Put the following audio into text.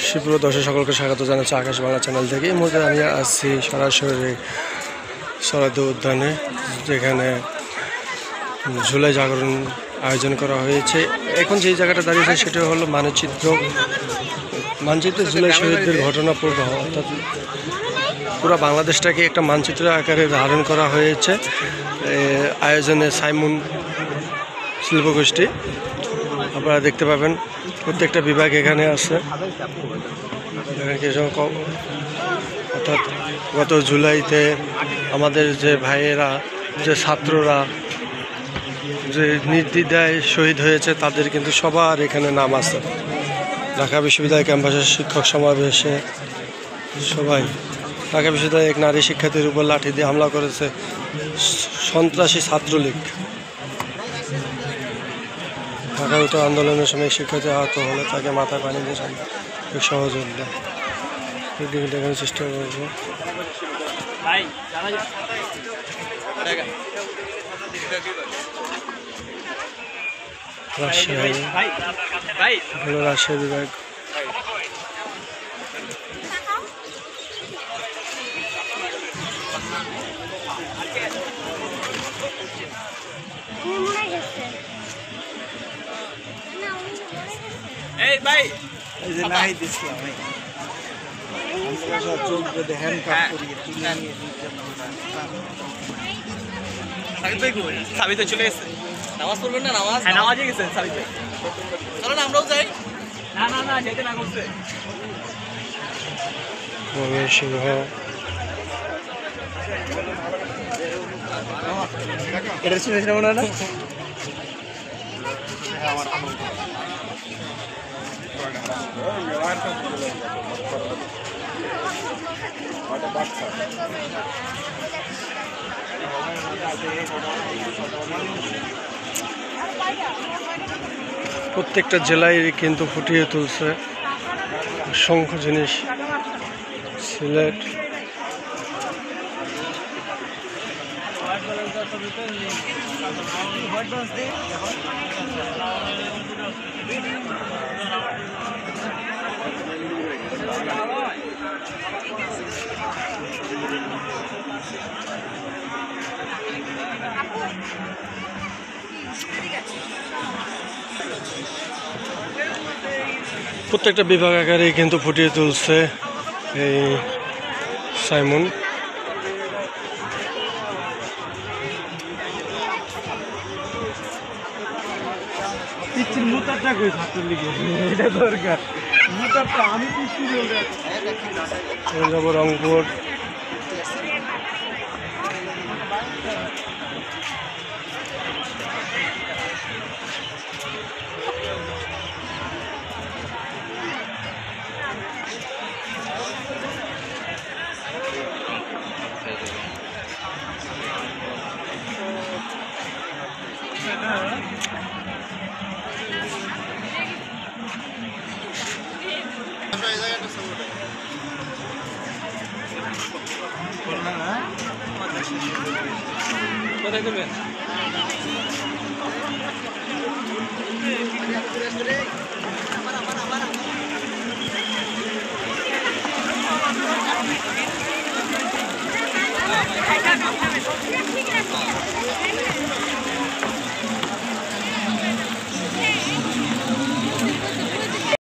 সুপ্রিয় দর্শক সকলকে স্বাগত জানাচ্ছি আকাশ বাংলা চ্যানেল থেকে। এই মুহূর্তে আমি আসছি সরাসরি শরৎ উদ্যানে, যেখানে জুলাই জাগরণ আয়োজন করা হয়েছে। এখন যে জায়গাটা দাঁড়িয়েছে সেটা হলো মানচিত্রে জুলাই শহীদদের ঘটনা প্রবাহ, অর্থাৎ পুরো বাংলাদেশটাকে একটা মানচিত্র আকারে ধারণ করা হয়েছে আয়োজনে সাইমন শিল্পগোষ্ঠী। আপনারা দেখতে পাবেন প্রত্যেকটা বিভাগ এখানে আছে। অর্থাৎ গত জুলাইতে আমাদের যে ভাইয়েরা, যে ছাত্ররা যে নির্দ্বিধায় শহীদ হয়েছে, তাদের কিন্তু সবার এখানে নাম আছে। ঢাকা বিশ্ববিদ্যালয় ক্যাম্পাসের শিক্ষক সমাবেশে সবাই, ঢাকা বিশ্ববিদ্যালয়ে এক নারী শিক্ষার্থীর উপর লাঠি দিয়ে হামলা করেছে সন্ত্রাসী ছাত্রলীগ। ঢাকা উঠে আন্দোলনের সময় শিক্ষার্থী আহত হলে তাকে মাথায় পানি দিয়ে সহযোগিতা দেখানোর চেষ্টা করবো। রাজশাহী বিভাগ সাবিত চলে গেছে, নামাজ পড়বেন না? নামাজে গেছেন সাবিত ভাই, চলো না আমরাও যাই। না যেতে না করছে ময়মনসিংহ। এটা শুনেছিলাম না প্রত্যেকটা জেলায় কিন্তু ফুটিয়ে তুলছে অসংখ্য জিনিস। সিলেট, প্রত্যেকটা বিভাগ আকারে কিন্তু ফুটিয়ে তুলছে এই সাইমন। রংপুর, কোথায় দেবেন?